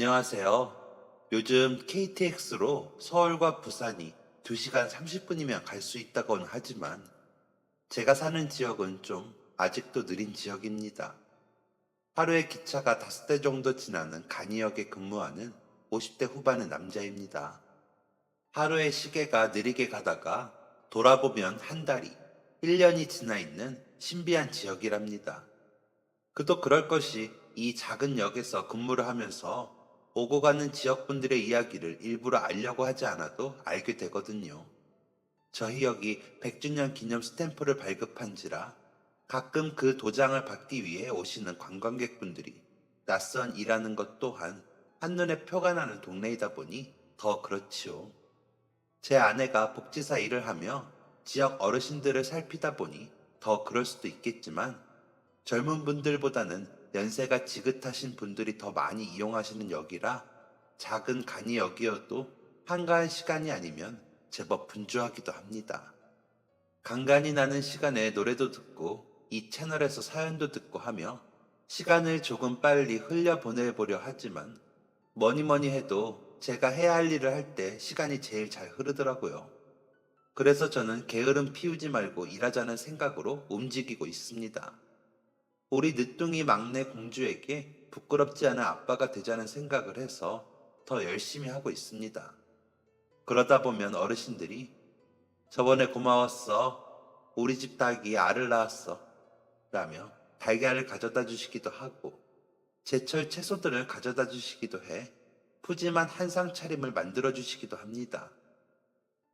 안녕하세요. 요즘 KTX로 서울과 부산이 2시간 30분이면 갈 수 있다고는 하지만 제가 사는 지역은 좀 아직도 느린 지역입니다. 하루에 기차가 5대 정도 지나는 간이역에 근무하는 50대 후반의 남자입니다. 하루에 시계가 느리게 가다가 돌아보면 한 달이, 1년이 지나 있는 신비한 지역이랍니다. 그도 그럴 것이 이 작은 역에서 근무를 하면서 오고 가는 지역분들의 이야기를 일부러 알려고 하지 않아도 알게 되거든요. 저희 역이 100주년 기념 스탬프를 발급한지라 가끔 그 도장을 받기 위해 오시는 관광객분들이 낯선 일하는 것 또한 한눈에 표가 나는 동네이다 보니 더 그렇지요. 제 아내가 복지사 일을 하며 지역 어르신들을 살피다 보니 더 그럴 수도 있겠지만 젊은 분들보다는 연세가 지긋하신 분들이 더 많이 이용하시는 역이라 작은 간이역이어도 한가한 시간이 아니면 제법 분주하기도 합니다. 간간이 나는 시간에 노래도 듣고 이 채널에서 사연도 듣고 하며 시간을 조금 빨리 흘려보내보려 하지만 뭐니 뭐니 해도 제가 해야 할 일을 할 때 시간이 제일 잘 흐르더라고요. 그래서 저는 게으름 피우지 말고 일하자는 생각으로 움직이고 있습니다. 우리 늦둥이 막내 공주에게 부끄럽지 않은 아빠가 되자는 생각을 해서 더 열심히 하고 있습니다. 그러다 보면 어르신들이 저번에 고마웠어. 우리 집 닭이 알을 낳았어. 라며 달걀을 가져다 주시기도 하고 제철 채소들을 가져다 주시기도 해 푸짐한 한상 차림을 만들어 주시기도 합니다.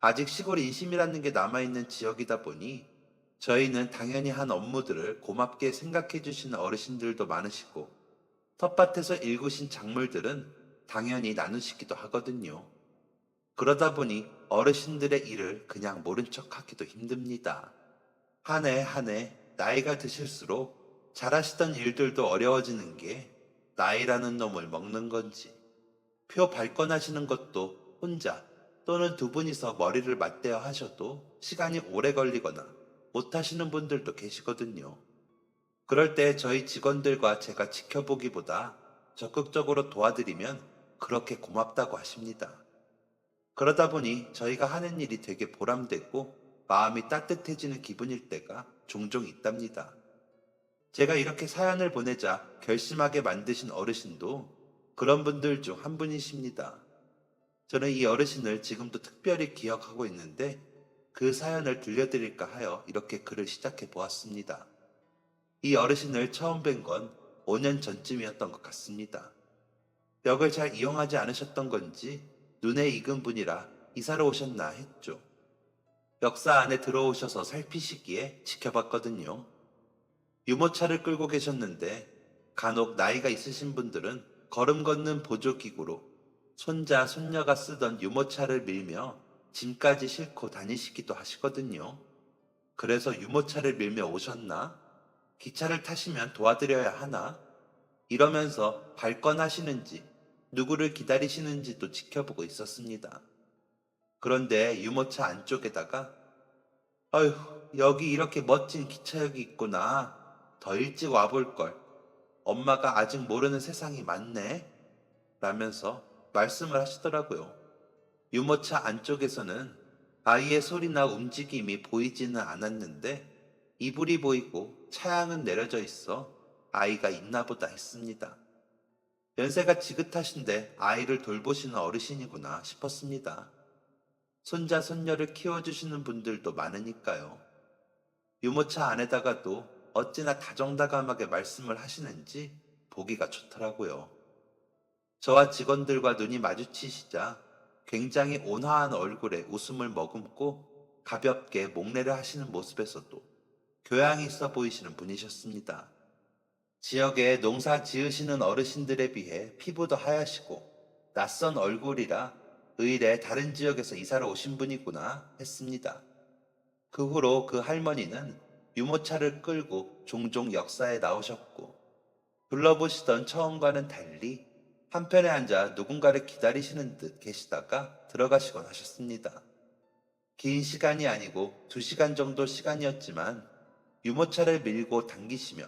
아직 시골 인심이라는 게 남아있는 지역이다 보니 저희는 당연히 한 업무들을 고맙게 생각해 주시는 어르신들도 많으시고 텃밭에서 일구신 작물들은 당연히 나누시기도 하거든요. 그러다 보니 어르신들의 일을 그냥 모른 척 하기도 힘듭니다. 한 해 한 해 나이가 드실수록 잘하시던 일들도 어려워지는 게 나이라는 놈을 먹는 건지 표 발권하시는 것도 혼자 또는 두 분이서 머리를 맞대어 하셔도 시간이 오래 걸리거나 못하시는 분들도 계시거든요. 그럴 때 저희 직원들과 제가 지켜보기보다 적극적으로 도와드리면 그렇게 고맙다고 하십니다. 그러다 보니 저희가 하는 일이 되게 보람되고 마음이 따뜻해지는 기분일 때가 종종 있답니다. 제가 이렇게 사연을 보내자 결심하게 만드신 어르신도 그런 분들 중 한 분이십니다. 저는 이 어르신을 지금도 특별히 기억하고 있는데 그 사연을 들려드릴까 하여 이렇게 글을 시작해 보았습니다. 이 어르신을 처음 뵌 건 5년 전쯤이었던 것 같습니다. 역을 잘 이용하지 않으셨던 건지 눈에 익은 분이라 이사를 오셨나 했죠. 역사 안에 들어오셔서 살피시기에 지켜봤거든요. 유모차를 끌고 계셨는데 간혹 나이가 있으신 분들은 걸음 걷는 보조기구로 손자, 손녀가 쓰던 유모차를 밀며 짐까지 싣고 다니시기도 하시거든요. 그래서 유모차를 밀며 오셨나? 기차를 타시면 도와드려야 하나? 이러면서 발권하시는지 누구를 기다리시는지도 지켜보고 있었습니다. 그런데 유모차 안쪽에다가 어휴, 여기 이렇게 멋진 기차역이 있구나. 더 일찍 와볼걸. 엄마가 아직 모르는 세상이 많네. 라면서 말씀을 하시더라고요. 유모차 안쪽에서는 아이의 소리나 움직임이 보이지는 않았는데 이불이 보이고 차양은 내려져 있어 아이가 있나 보다 했습니다. 연세가 지긋하신데 아이를 돌보시는 어르신이구나 싶었습니다. 손자, 손녀를 키워주시는 분들도 많으니까요. 유모차 안에다가도 어찌나 다정다감하게 말씀을 하시는지 보기가 좋더라고요. 저와 직원들과 눈이 마주치시자 굉장히 온화한 얼굴에 웃음을 머금고 가볍게 목례를 하시는 모습에서도 교양이 있어 보이시는 분이셨습니다. 지역에 농사 지으시는 어르신들에 비해 피부도 하얗시고 낯선 얼굴이라 의례 다른 지역에서 이사를 오신 분이구나 했습니다. 그 후로 그 할머니는 유모차를 끌고 종종 역사에 나오셨고 둘러보시던 처음과는 달리 한편에 앉아 누군가를 기다리시는 듯 계시다가 들어가시곤 하셨습니다. 긴 시간이 아니고 2시간 정도 시간이었지만 유모차를 밀고 당기시며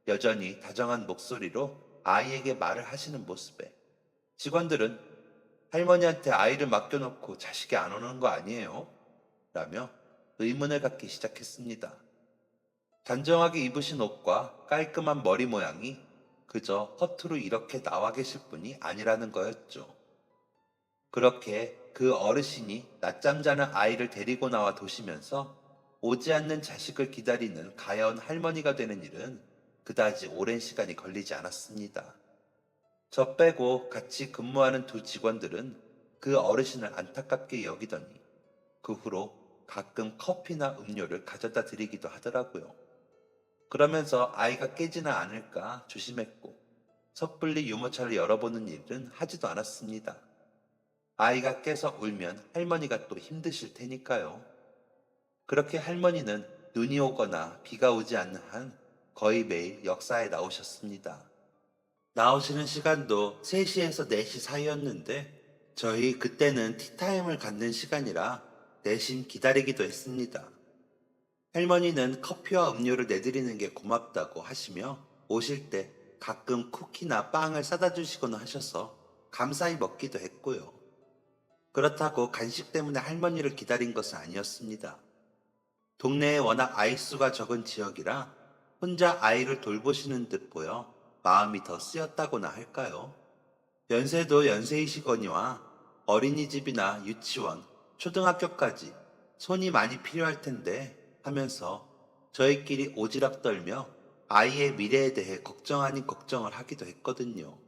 여전히 다정한 목소리로 아이에게 말을 하시는 모습에 직원들은 할머니한테 아이를 맡겨놓고 자식이 안 오는 거 아니에요? 라며 의문을 갖기 시작했습니다. 단정하게 입으신 옷과 깔끔한 머리 모양이 그저 허투루 이렇게 나와 계실 분이 아니라는 거였죠. 그렇게 그 어르신이 낮잠 자는 아이를 데리고 나와 도시면서 오지 않는 자식을 기다리는 가여운 할머니가 되는 일은 그다지 오랜 시간이 걸리지 않았습니다. 저 빼고 같이 근무하는 두 직원들은 그 어르신을 안타깝게 여기더니 그 후로 가끔 커피나 음료를 가져다 드리기도 하더라고요. 그러면서 아이가 깨지는 않을까 조심했고 섣불리 유모차를 열어보는 일은 하지도 않았습니다. 아이가 깨서 울면 할머니가 또 힘드실 테니까요. 그렇게 할머니는 눈이 오거나 비가 오지 않는 한 거의 매일 역사에 나오셨습니다. 나오시는 시간도 3시에서 4시 사이였는데 저희 그때는 티타임을 갖는 시간이라 내심 기다리기도 했습니다. 할머니는 커피와 음료를 내드리는 게 고맙다고 하시며 오실 때 가끔 쿠키나 빵을 싸다 주시곤 하셔서 감사히 먹기도 했고요. 그렇다고 간식 때문에 할머니를 기다린 것은 아니었습니다. 동네에 워낙 아이수가 적은 지역이라 혼자 아이를 돌보시는 듯 보여 마음이 더 쓰였다고나 할까요? 연세도 연세이시거니와 어린이집이나 유치원, 초등학교까지 손이 많이 필요할 텐데 하면서 저희끼리 오지랖 떨며 아이의 미래에 대해 걱정 아닌 걱정을 하기도 했거든요.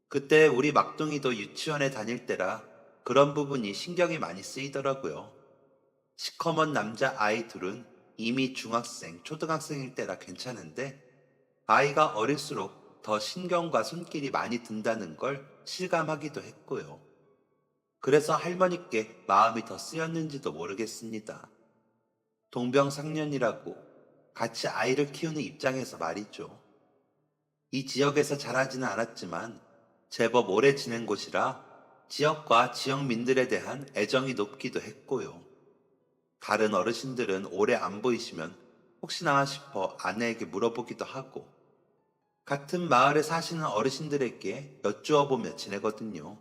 그때 우리 막둥이도 유치원에 다닐 때라 그런 부분이 신경이 많이 쓰이더라고요. 시커먼 남자 아이 둘은 이미 중학생, 초등학생일 때라 괜찮은데 아이가 어릴수록 더 신경과 손길이 많이 든다는 걸 실감하기도 했고요. 그래서 할머니께 마음이 더 쓰였는지도 모르겠습니다. 동병상련이라고 같이 아이를 키우는 입장에서 말이죠. 이 지역에서 자라지는 않았지만 제법 오래 지낸 곳이라 지역과 지역민들에 대한 애정이 높기도 했고요. 다른 어르신들은 오래 안 보이시면 혹시나 싶어 아내에게 물어보기도 하고 같은 마을에 사시는 어르신들에게 여쭈어보며 지내거든요.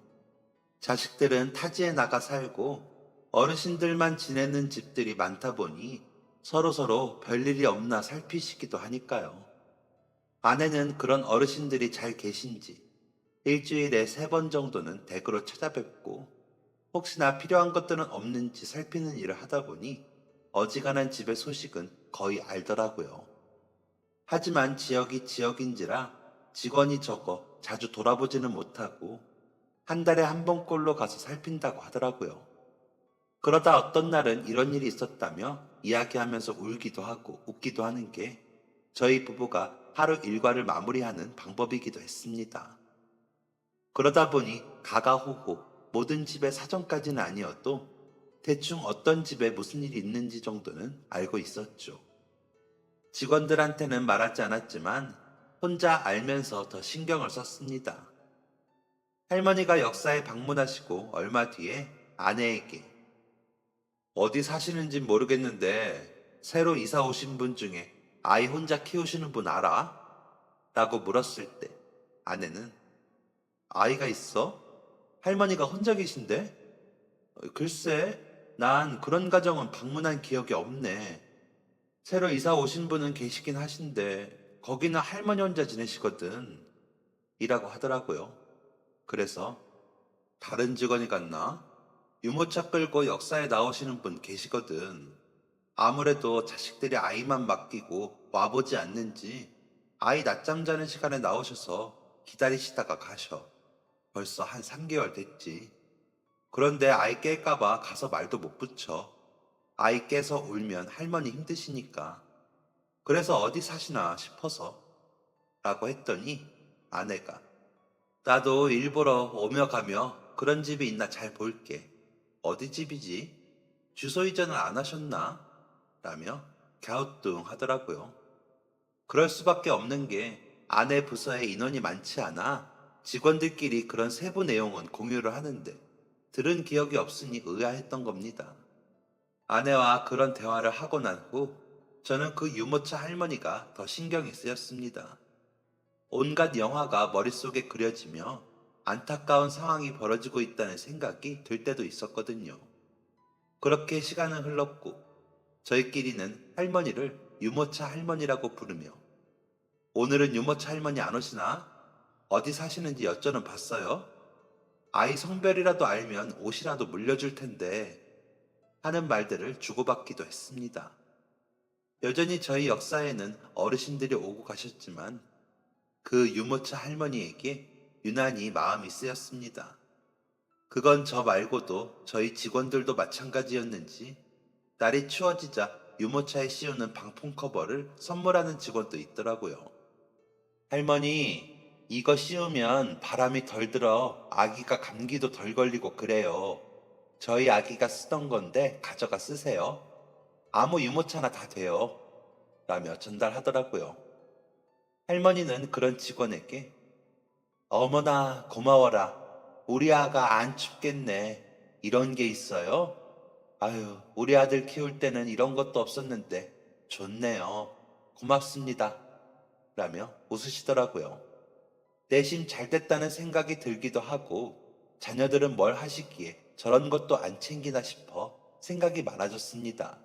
자식들은 타지에 나가 살고 어르신들만 지내는 집들이 많다 보니 서로서로 별일이 없나 살피시기도 하니까요. 아내는 그런 어르신들이 잘 계신지 일주일에 3번 정도는 댁으로 찾아뵙고 혹시나 필요한 것들은 없는지 살피는 일을 하다 보니 어지간한 집의 소식은 거의 알더라고요. 하지만 지역이 지역인지라 직원이 적어 자주 돌아보지는 못하고 한 달에 1번꼴로 가서 살핀다고 하더라고요. 그러다 어떤 날은 이런 일이 있었다며 이야기하면서 울기도 하고 웃기도 하는 게 저희 부부가 하루 일과를 마무리하는 방법이기도 했습니다. 그러다 보니 가가호호 모든 집의 사정까지는 아니어도 대충 어떤 집에 무슨 일이 있는지 정도는 알고 있었죠. 직원들한테는 말하지 않았지만 혼자 알면서 더 신경을 썼습니다. 할머니가 역사에 방문하시고 얼마 뒤에 아내에게 어디 사시는진 모르겠는데 새로 이사 오신 분 중에 아이 혼자 키우시는 분 알아? 라고 물었을 때 아내는 아이가 있어? 할머니가 혼자 계신데? 글쎄, 난 그런 가정은 방문한 기억이 없네. 새로 이사 오신 분은 계시긴 하신데 거기는 할머니 혼자 지내시거든. 이라고 하더라고요. 그래서 다른 직원이 갔나? 유모차 끌고 역사에 나오시는 분 계시거든. 아무래도 자식들이 아이만 맡기고 와보지 않는지 아이 낮잠 자는 시간에 나오셔서 기다리시다가 가셔. 벌써 한 3개월 됐지. 그런데 아이 깰까봐 가서 말도 못 붙여. 아이 깨서 울면 할머니 힘드시니까. 그래서 어디 사시나 싶어서. 라고 했더니 아내가 나도 일보러 오며 가며 그런 집이 있나 잘 볼게. 어디 집이지? 주소 이전을 안 하셨나? 라며 갸우뚱 하더라고요. 그럴 수밖에 없는 게 아내 부서에 인원이 많지 않아 직원들끼리 그런 세부 내용은 공유를 하는데 들은 기억이 없으니 의아했던 겁니다. 아내와 그런 대화를 하고 난 후 저는 그 유모차 할머니가 더 신경이 쓰였습니다. 온갖 영화가 머릿속에 그려지며 안타까운 상황이 벌어지고 있다는 생각이 들 때도 있었거든요. 그렇게 시간은 흘렀고 저희끼리는 할머니를 유모차 할머니라고 부르며 오늘은 유모차 할머니 안 오시나? 어디 사시는지 여쭤는 봤어요? 아이 성별이라도 알면 옷이라도 물려줄 텐데 하는 말들을 주고받기도 했습니다. 여전히 저희 역사에는 어르신들이 오고 가셨지만 그 유모차 할머니에게 유난히 마음이 쓰였습니다. 그건 저 말고도 저희 직원들도 마찬가지였는지 날이 추워지자 유모차에 씌우는 방풍 커버를 선물하는 직원도 있더라고요. 할머니, 이거 씌우면 바람이 덜 들어 아기가 감기도 덜 걸리고 그래요. 저희 아기가 쓰던 건데 가져가 쓰세요. 아무 유모차나 다 돼요. 라며 전달하더라고요. 할머니는 그런 직원에게 어머나 고마워라. 우리 아가 안 춥겠네. 이런 게 있어요? 아유, 우리 아들 키울 때는 이런 것도 없었는데 좋네요. 고맙습니다. 라며 웃으시더라고요. 대신 잘 됐다는 생각이 들기도 하고 자녀들은 뭘 하시기에 저런 것도 안 챙기나 싶어 생각이 많아졌습니다.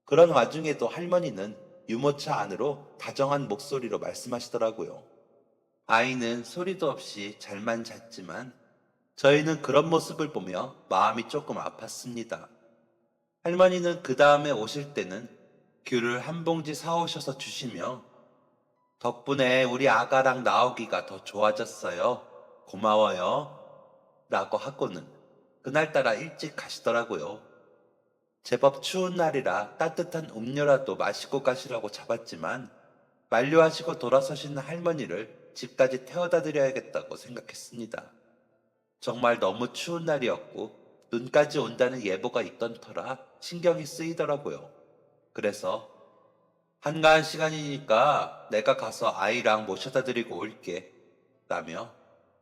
그런 와중에도 할머니는 유모차 안으로 다정한 목소리로 말씀하시더라고요. 아이는 소리도 없이 잘만 잤지만 저희는 그런 모습을 보며 마음이 조금 아팠습니다. 할머니는 그 다음에 오실 때는 귤을 한 봉지 사오셔서 주시며 덕분에 우리 아가랑 나오기가 더 좋아졌어요. 고마워요. 라고 하고는 그날따라 일찍 가시더라고요. 제법 추운 날이라 따뜻한 음료라도 마시고 가시라고 잡았지만 만류하시고 돌아서시는 할머니를 집까지 태워다 드려야겠다고 생각했습니다. 정말 너무 추운 날이었고 눈까지 온다는 예보가 있던 터라 신경이 쓰이더라고요. 그래서 한가한 시간이니까 내가 가서 아이랑 모셔다 드리고 올게. 라며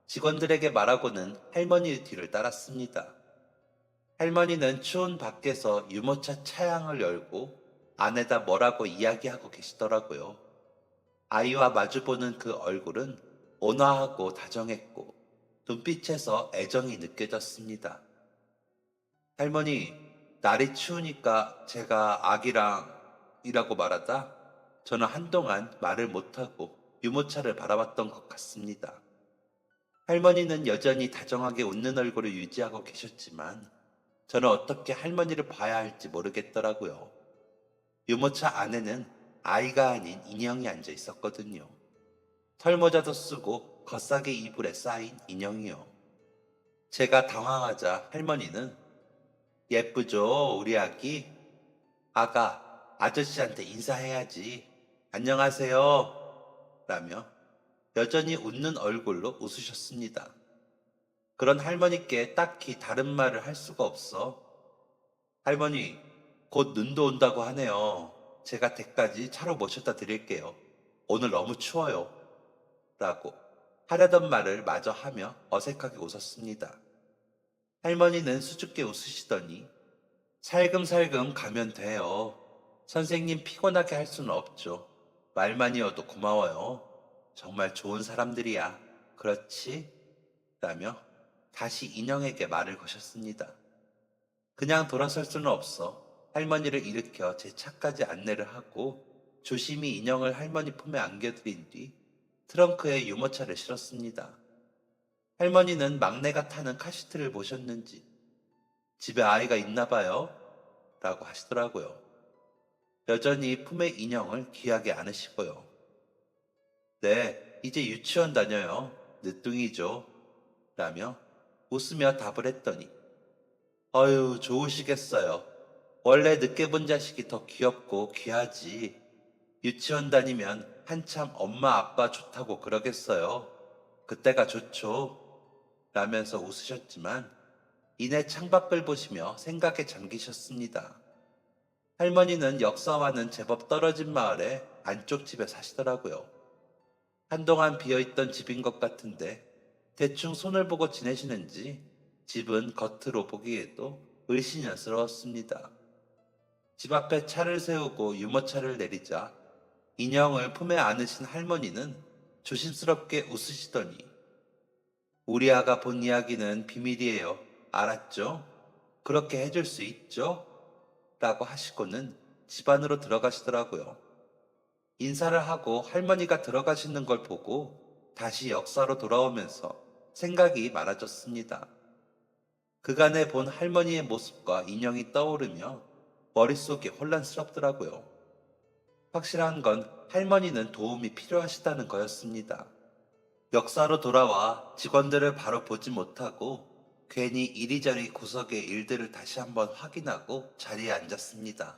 직원들에게 말하고는 할머니의 뒤를 따랐습니다. 할머니는 추운 밖에서 유모차 차량을 열고 안에다 뭐라고 이야기하고 계시더라고요. 아이와 마주보는 그 얼굴은 온화하고 다정했고 눈빛에서 애정이 느껴졌습니다. 할머니, 날이 추우니까 제가 아기랑 이라고 말하다 저는 한동안 말을 못하고 유모차를 바라봤던 것 같습니다. 할머니는 여전히 다정하게 웃는 얼굴을 유지하고 계셨지만 저는 어떻게 할머니를 봐야 할지 모르겠더라고요. 유모차 안에는 아이가 아닌 인형이 앉아 있었거든요. 털모자도 쓰고 겉싸개 이불에 쌓인 인형이요. 제가 당황하자 할머니는 예쁘죠, 우리 아기? 아가, 아저씨한테 인사해야지. 안녕하세요. 라며 여전히 웃는 얼굴로 웃으셨습니다. 그런 할머니께 딱히 다른 말을 할 수가 없어. 할머니, 곧 눈도 온다고 하네요. 제가 댁까지 차로 모셔다 드릴게요. 오늘 너무 추워요. 라고 하려던 말을 마저 하며 어색하게 웃었습니다. 할머니는 수줍게 웃으시더니 살금살금 가면 돼요. 선생님 피곤하게 할 수는 없죠. 말만이어도 고마워요. 정말 좋은 사람들이야. 그렇지? 라며 다시 인형에게 말을 거셨습니다. 그냥 돌아설 수는 없어. 할머니를 일으켜 제 차까지 안내를 하고 조심히 인형을 할머니 품에 안겨드린 뒤 트렁크에 유모차를 실었습니다. 할머니는 막내가 타는 카시트를 보셨는지 집에 아이가 있나 봐요. 라고 하시더라고요. 여전히 품에 인형을 귀하게 안으시고요. 네, 이제 유치원 다녀요. 늦둥이죠. 라며 웃으며 답을 했더니 어휴, 좋으시겠어요. 원래 늦게 본 자식이 더 귀엽고 귀하지. 유치원 다니면 한참 엄마 아빠 좋다고 그러겠어요. 그때가 좋죠. 라면서 웃으셨지만 이내 창밖을 보시며 생각에 잠기셨습니다. 할머니는 역사와는 제법 떨어진 마을의 안쪽 집에 사시더라고요. 한동안 비어있던 집인 것 같은데 대충 손을 보고 지내시는지 집은 겉으로 보기에도 을씨년스러웠습니다. 집 앞에 차를 세우고 유모차를 내리자 인형을 품에 안으신 할머니는 조심스럽게 웃으시더니 우리 아가 본 이야기는 비밀이에요. 알았죠? 그렇게 해줄 수 있죠? 라고 하시고는 집 안으로 들어가시더라고요. 인사를 하고 할머니가 들어가시는 걸 보고 다시 역사로 돌아오면서 생각이 많아졌습니다. 그간에 본 할머니의 모습과 인형이 떠오르며 머릿속이 혼란스럽더라고요. 확실한 건 할머니는 도움이 필요하시다는 거였습니다. 역사로 돌아와 직원들을 바로 보지 못하고 괜히 이리저리 구석의 일들을 다시 한번 확인하고 자리에 앉았습니다.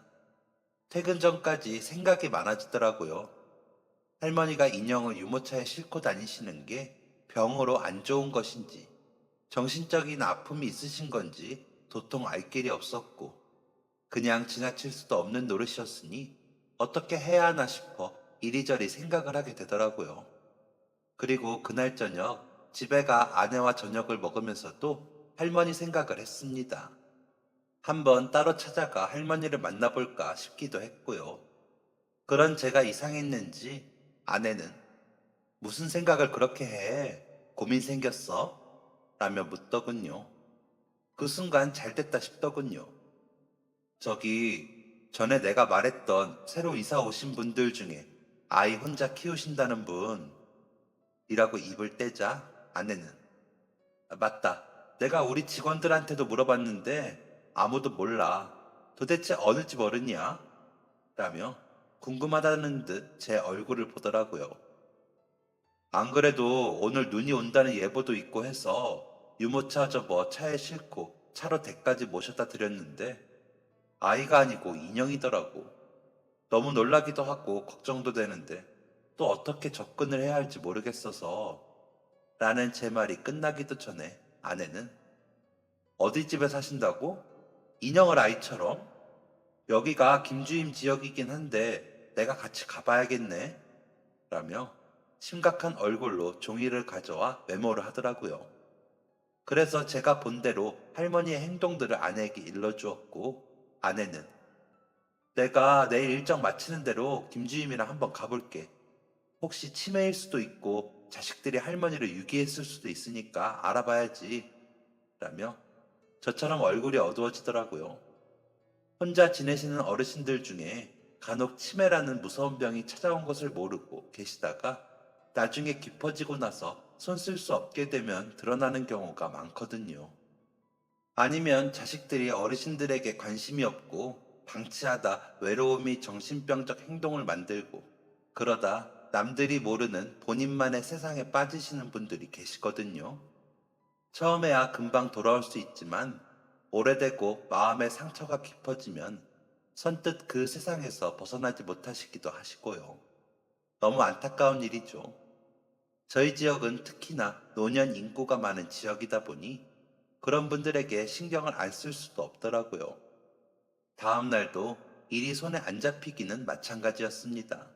퇴근 전까지 생각이 많아지더라고요. 할머니가 인형을 유모차에 싣고 다니시는 게 병으로 안 좋은 것인지, 정신적인 아픔이 있으신 건지 도통 알 길이 없었고, 그냥 지나칠 수도 없는 노릇이었으니 어떻게 해야 하나 싶어 이리저리 생각을 하게 되더라고요. 그리고 그날 저녁 집에 가 아내와 저녁을 먹으면서도 할머니 생각을 했습니다. 한번 따로 찾아가 할머니를 만나볼까 싶기도 했고요. 그런 제가 이상했는지 아내는 무슨 생각을 그렇게 해? 고민 생겼어? 라며 묻더군요. 그 순간 잘 됐다 싶더군요. 저기 전에 내가 말했던 새로 이사 오신 분들 중에 아이 혼자 키우신다는 분이라고 입을 떼자 아내는 "아, 맞다. 내가 우리 직원들한테도 물어봤는데 아무도 몰라. 도대체 어느 집 어른이야? 라며 궁금하다는 듯 제 얼굴을 보더라고요. 안 그래도 오늘 눈이 온다는 예보도 있고 해서 유모차 접어 차에 싣고 차로 댁까지 모셔다 드렸는데 아이가 아니고 인형이더라고. 너무 놀라기도 하고 걱정도 되는데 또 어떻게 접근을 해야 할지 모르겠어서 라는 제 말이 끝나기도 전에 아내는 어디 집에 사신다고? 인형을 아이처럼? 여기가 김주임 지역이긴 한데 내가 같이 가봐야겠네 라며 심각한 얼굴로 종이를 가져와 메모를 하더라고요. 그래서 제가 본 대로 할머니의 행동들을 아내에게 일러주었고 아내는 내가 내일 일정 마치는 대로 김주임이랑 한번 가볼게. 혹시 치매일 수도 있고 자식들이 할머니를 유기했을 수도 있으니까 알아봐야지 라며 저처럼 얼굴이 어두워지더라고요. 혼자 지내시는 어르신들 중에 간혹 치매라는 무서운 병이 찾아온 것을 모르고 계시다가 나중에 깊어지고 나서 손 쓸 수 없게 되면 드러나는 경우가 많거든요. 아니면 자식들이 어르신들에게 관심이 없고 방치하다 외로움이 정신병적 행동을 만들고 그러다 남들이 모르는 본인만의 세상에 빠지시는 분들이 계시거든요. 처음에야 금방 돌아올 수 있지만 오래되고 마음의 상처가 깊어지면 선뜻 그 세상에서 벗어나지 못하시기도 하시고요. 너무 안타까운 일이죠. 저희 지역은 특히나 노년 인구가 많은 지역이다 보니 그런 분들에게 신경을 안 쓸 수도 없더라고요. 다음 날도 일이 손에 안 잡히기는 마찬가지였습니다.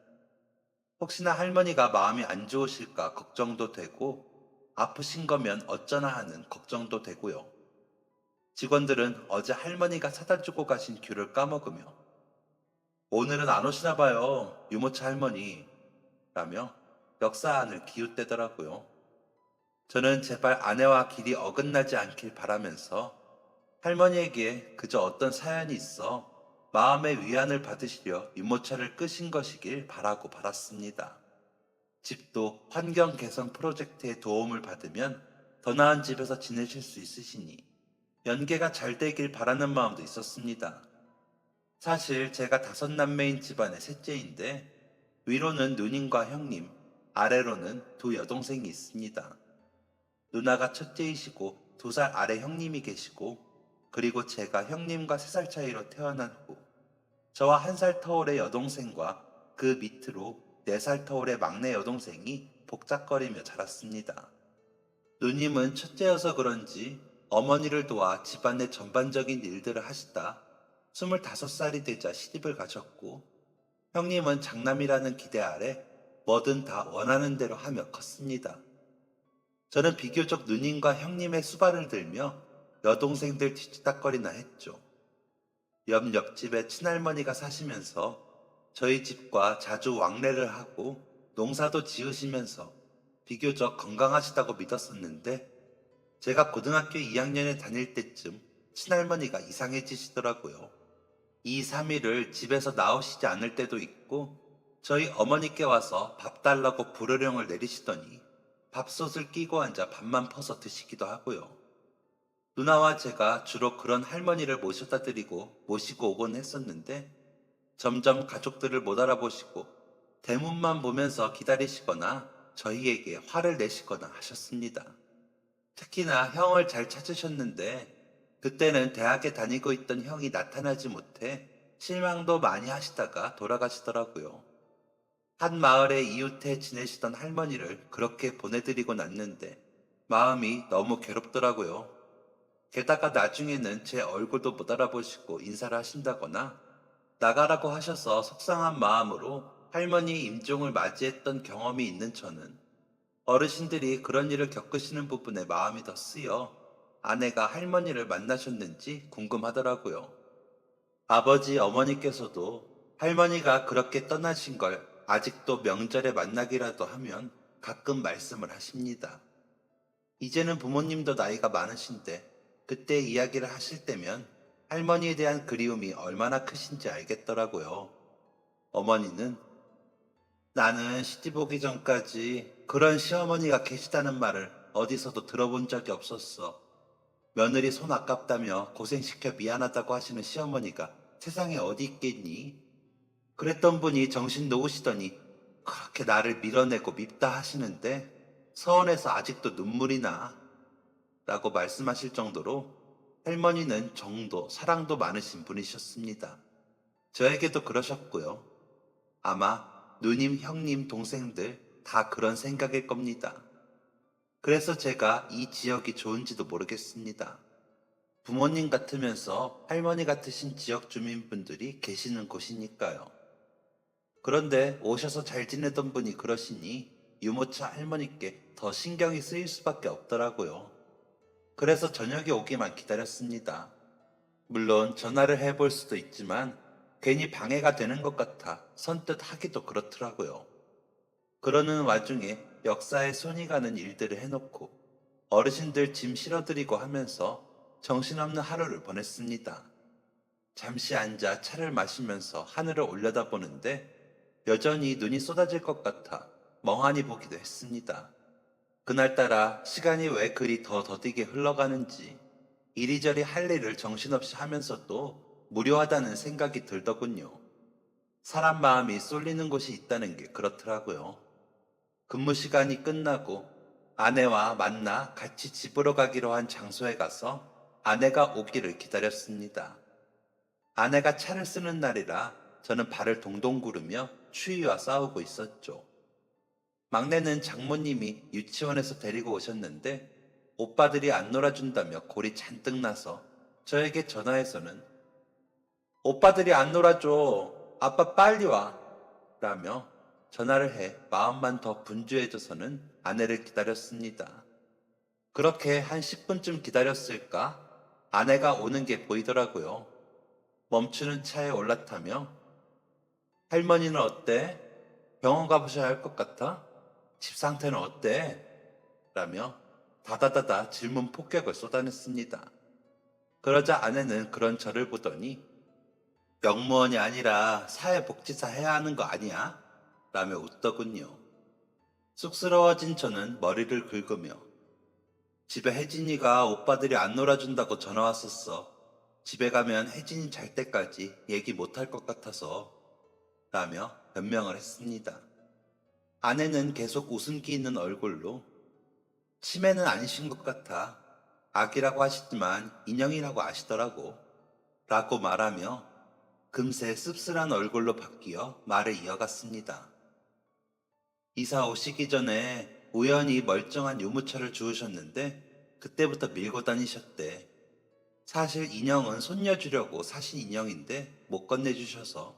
혹시나 할머니가 마음이 안 좋으실까 걱정도 되고 아프신 거면 어쩌나 하는 걱정도 되고요. 직원들은 어제 할머니가 사다 주고 가신 귤을 까먹으며 오늘은 안 오시나 봐요, 유모차 할머니 라며 역사 안을 기웃대더라고요. 저는 제발 아내와 길이 어긋나지 않길 바라면서 할머니에게 그저 어떤 사연이 있어 마음의 위안을 받으시려 유모차를 끄신 것이길 바라고 바랐습니다. 집도 환경 개선 프로젝트의 도움을 받으면 더 나은 집에서 지내실 수 있으시니 연계가 잘 되길 바라는 마음도 있었습니다. 사실 제가 다섯 남매인 집안의 셋째인데 위로는 누님과 형님, 아래로는 두 여동생이 있습니다. 누나가 첫째이시고 2살 아래 형님이 계시고 그리고 제가 형님과 3살 차이로 태어난 후 저와 1살 터울의 여동생과 그 밑으로 4살 터울의 막내 여동생이 복작거리며 자랐습니다. 누님은 첫째여서 그런지 어머니를 도와 집안의 전반적인 일들을 하시다 25살이 되자 시집을 가셨고 형님은 장남이라는 기대 아래 뭐든 다 원하는 대로 하며 컸습니다. 저는 비교적 누님과 형님의 수발을 들며 여동생들 뒤치다거리나 했죠. 옆집에 친할머니가 사시면서 저희 집과 자주 왕래를 하고 농사도 지으시면서 비교적 건강하시다고 믿었었는데 제가 고등학교 2학년에 다닐 때쯤 친할머니가 이상해지시더라고요. 2, 3일을 집에서 나오시지 않을 때도 있고 저희 어머니께 와서 밥 달라고 불호령을 내리시더니 밥솥을 끼고 앉아 밥만 퍼서 드시기도 하고요. 누나와 제가 주로 그런 할머니를 모셔다 드리고 모시고 오곤 했었는데 점점 가족들을 못 알아보시고 대문만 보면서 기다리시거나 저희에게 화를 내시거나 하셨습니다. 특히나 형을 잘 찾으셨는데 그때는 대학에 다니고 있던 형이 나타나지 못해 실망도 많이 하시다가 돌아가시더라고요. 한 마을에 이웃해 지내시던 할머니를 그렇게 보내드리고 났는데 마음이 너무 괴롭더라고요. 게다가 나중에는 제 얼굴도 못 알아보시고 인사를 하신다거나 나가라고 하셔서 속상한 마음으로 할머니 임종을 맞이했던 경험이 있는 저는 어르신들이 그런 일을 겪으시는 부분에 마음이 더 쓰여 아내가 할머니를 만나셨는지 궁금하더라고요. 아버지, 어머니께서도 할머니가 그렇게 떠나신 걸 아직도 명절에 만나기라도 하면 가끔 말씀을 하십니다. 이제는 부모님도 나이가 많으신데 그때 이야기를 하실 때면 할머니에 대한 그리움이 얼마나 크신지 알겠더라고요. 어머니는 나는 시집 오기 전까지 그런 시어머니가 계시다는 말을 어디서도 들어본 적이 없었어. 며느리 손 아깝다며 고생시켜 미안하다고 하시는 시어머니가 세상에 어디 있겠니? 그랬던 분이 정신 놓으시더니 그렇게 나를 밀어내고 밉다 하시는데 서운해서 아직도 눈물이 나. 라고 말씀하실 정도로 할머니는 정도, 사랑도 많으신 분이셨습니다. 저에게도 그러셨고요. 아마 누님, 형님, 동생들 다 그런 생각일 겁니다. 그래서 제가 이 지역이 좋은지도 모르겠습니다. 부모님 같으면서 할머니 같으신 지역 주민분들이 계시는 곳이니까요. 그런데 오셔서 잘 지내던 분이 그러시니 유모차 할머니께 더 신경이 쓰일 수밖에 없더라고요. 그래서 저녁에 오기만 기다렸습니다. 물론 전화를 해볼 수도 있지만 괜히 방해가 되는 것 같아 선뜻 하기도 그렇더라고요. 그러는 와중에 역사에 손이 가는 일들을 해놓고 어르신들 짐 실어드리고 하면서 정신없는 하루를 보냈습니다. 잠시 앉아 차를 마시면서 하늘을 올려다보는데 여전히 눈이 쏟아질 것 같아 멍하니 보기도 했습니다. 그날따라 시간이 왜 그리 더 더디게 흘러가는지 이리저리 할 일을 정신없이 하면서도 무료하다는 생각이 들더군요. 사람 마음이 쏠리는 곳이 있다는 게 그렇더라고요. 근무 시간이 끝나고 아내와 만나 같이 집으로 가기로 한 장소에 가서 아내가 오기를 기다렸습니다. 아내가 차를 쓰는 날이라 저는 발을 동동 구르며 추위와 싸우고 있었죠. 막내는 장모님이 유치원에서 데리고 오셨는데 오빠들이 안 놀아준다며 골이 잔뜩 나서 저에게 전화해서는 오빠들이 안 놀아줘. 아빠 빨리 와. 라며 전화를 해 마음만 더 분주해져서는 아내를 기다렸습니다. 그렇게 한 10분쯤 기다렸을까? 아내가 오는 게 보이더라고요. 멈추는 차에 올라타며 할머니는 어때? 병원 가보셔야 할 것 같아? 집 상태는 어때? 라며 다다다다 질문 폭격을 쏟아냈습니다. 그러자 아내는 그런 저를 보더니 영무원이 아니라 사회복지사 해야 하는 거 아니야? 라며 웃더군요. 쑥스러워진 저는 머리를 긁으며 집에 혜진이가 오빠들이 안 놀아준다고 전화 왔었어. 집에 가면 혜진이 잘 때까지 얘기 못할 것 같아서 라며 변명을 했습니다. 아내는 계속 웃음기 있는 얼굴로 치매는 아니신 것 같아. 아기라고 하시지만 인형이라고 아시더라고. 라고 말하며 금세 씁쓸한 얼굴로 바뀌어 말을 이어갔습니다. 이사 오시기 전에 우연히 멀쩡한 유모차를 주우셨는데 그때부터 밀고 다니셨대. 사실 인형은 손녀 주려고 사신 인형인데 못 건네주셔서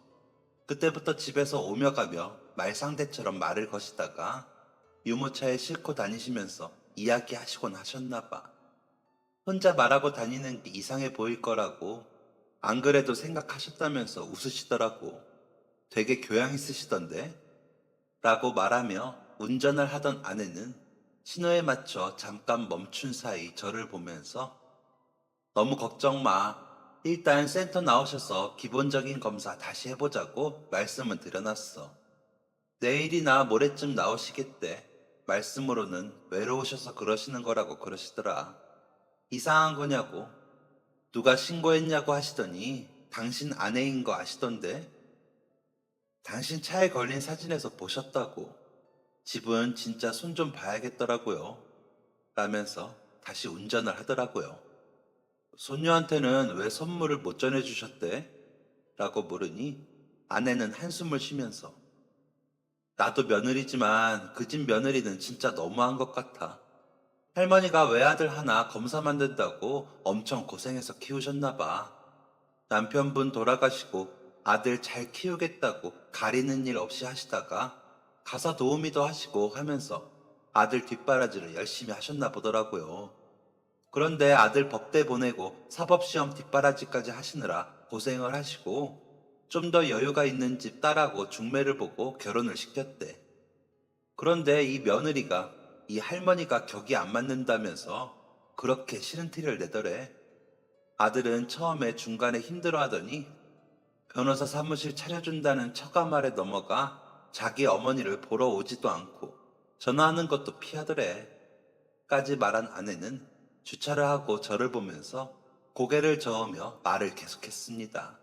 그때부터 집에서 오며 가며 말상대처럼 말을 거시다가 유모차에 싣고 다니시면서 이야기하시곤 하셨나 봐. 혼자 말하고 다니는 게 이상해 보일 거라고 안 그래도 생각하셨다면서 웃으시더라고. 되게 교양 있으시던데? 라고 말하며 운전을 하던 아내는 신호에 맞춰 잠깐 멈춘 사이 저를 보면서 너무 걱정 마. 일단 센터 나오셔서 기본적인 검사 다시 해보자고 말씀을 드려놨어. 내일이나 모레쯤 나오시겠대. 말씀으로는 외로우셔서 그러시는 거라고 그러시더라. 이상한 거냐고. 누가 신고했냐고 하시더니 당신 아내인 거 아시던데? 당신 차에 걸린 사진에서 보셨다고. 집은 진짜 손 좀 봐야겠더라고요. 라면서 다시 운전을 하더라고요. 손녀한테는 왜 선물을 못 전해주셨대? 라고 물으니 아내는 한숨을 쉬면서 나도 며느리지만 그 집 며느리는 진짜 너무한 것 같아. 할머니가 외아들 하나 검사 만든다고 엄청 고생해서 키우셨나 봐. 남편분 돌아가시고 아들 잘 키우겠다고 가리는 일 없이 하시다가 가사 도우미도 하시고 하면서 아들 뒷바라지를 열심히 하셨나 보더라고요. 그런데 아들 법대 보내고 사법시험 뒷바라지까지 하시느라 고생을 하시고 좀 더 여유가 있는 집 딸하고 중매를 보고 결혼을 시켰대. 그런데 이 며느리가 이 할머니가 격이 안 맞는다면서 그렇게 싫은 티를 내더래. 아들은 처음에 중간에 힘들어하더니 변호사 사무실 차려준다는 처가 말에 넘어가 자기 어머니를 보러 오지도 않고 전화하는 것도 피하더래. 까지 말한 아내는 주차를 하고 저를 보면서 고개를 저으며 말을 계속했습니다.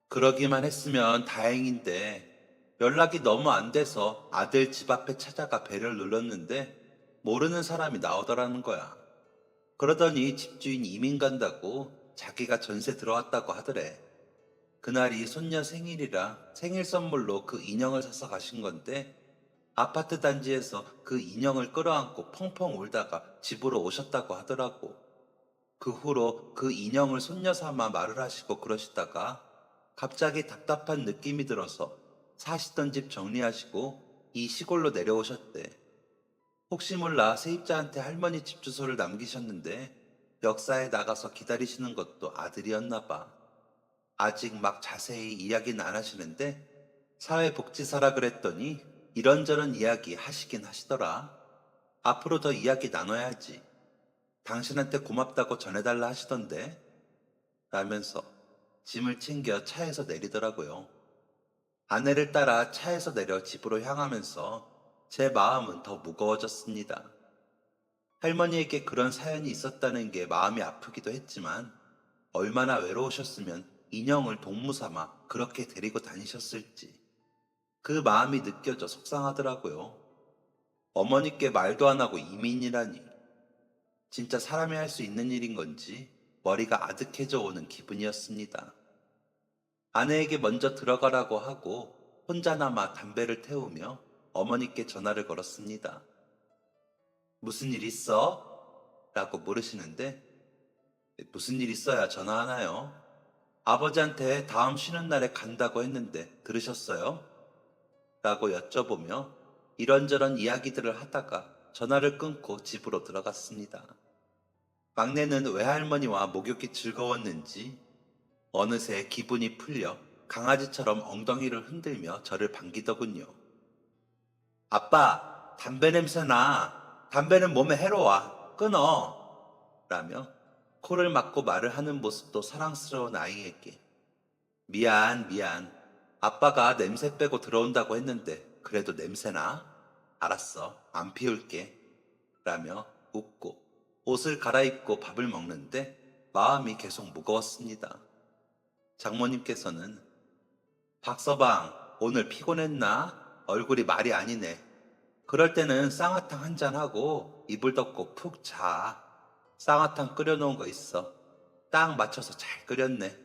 그러기만 했으면 다행인데 연락이 너무 안 돼서 아들 집 앞에 찾아가 벨을 눌렀는데 모르는 사람이 나오더라는 거야. 그러더니 집주인 이민 간다고 자기가 전세 들어왔다고 하더래. 그날이 손녀 생일이라 생일 선물로 그 인형을 사서 가신 건데 아파트 단지에서 그 인형을 끌어안고 펑펑 울다가 집으로 오셨다고 하더라고. 그 후로 그 인형을 손녀 삼아 말을 하시고 그러시다가 갑자기 답답한 느낌이 들어서 사시던 집 정리하시고 이 시골로 내려오셨대. 혹시 몰라 세입자한테 할머니 집 주소를 남기셨는데 역사에 나가서 기다리시는 것도 아들이었나 봐. 아직 막 자세히 이야기는 안 하시는데 사회복지사라 그랬더니 이런저런 이야기 하시긴 하시더라. 앞으로 더 이야기 나눠야지. 당신한테 고맙다고 전해달라 하시던데 라면서 짐을 챙겨 차에서 내리더라고요. 아내를 따라 차에서 내려 집으로 향하면서 제 마음은 더 무거워졌습니다. 할머니에게 그런 사연이 있었다는 게 마음이 아프기도 했지만 얼마나 외로우셨으면 인형을 동무 삼아 그렇게 데리고 다니셨을지 그 마음이 느껴져 속상하더라고요. 어머니께 말도 안 하고 이민이라니 진짜 사람이 할 수 있는 일인 건지 머리가 아득해져 오는 기분이었습니다. 아내에게 먼저 들어가라고 하고 혼자 남아 담배를 태우며 어머니께 전화를 걸었습니다. 무슨 일 있어? 라고 물으시는데 무슨 일 있어야 전화하나요? 아버지한테 다음 쉬는 날에 간다고 했는데 들으셨어요? 라고 여쭤보며 이런저런 이야기들을 하다가 전화를 끊고 집으로 들어갔습니다. 막내는 외할머니와 목욕이 즐거웠는지 어느새 기분이 풀려 강아지처럼 엉덩이를 흔들며 저를 반기더군요. 아빠, 담배 냄새 나. 담배는 몸에 해로워. 끊어. 라며 코를 막고 말을 하는 모습도 사랑스러운 아이에게 미안, 미안. 아빠가 냄새 빼고 들어온다고 했는데 그래도 냄새나? 알았어, 안 피울게. 라며 웃고 옷을 갈아입고 밥을 먹는데 마음이 계속 무거웠습니다. 장모님께서는 박서방, 오늘 피곤했나? 얼굴이 말이 아니네. 그럴 때는 쌍화탕 한 잔하고 이불 덮고 푹 자. 쌍화탕 끓여놓은 거 있어. 딱 맞춰서 잘 끓였네.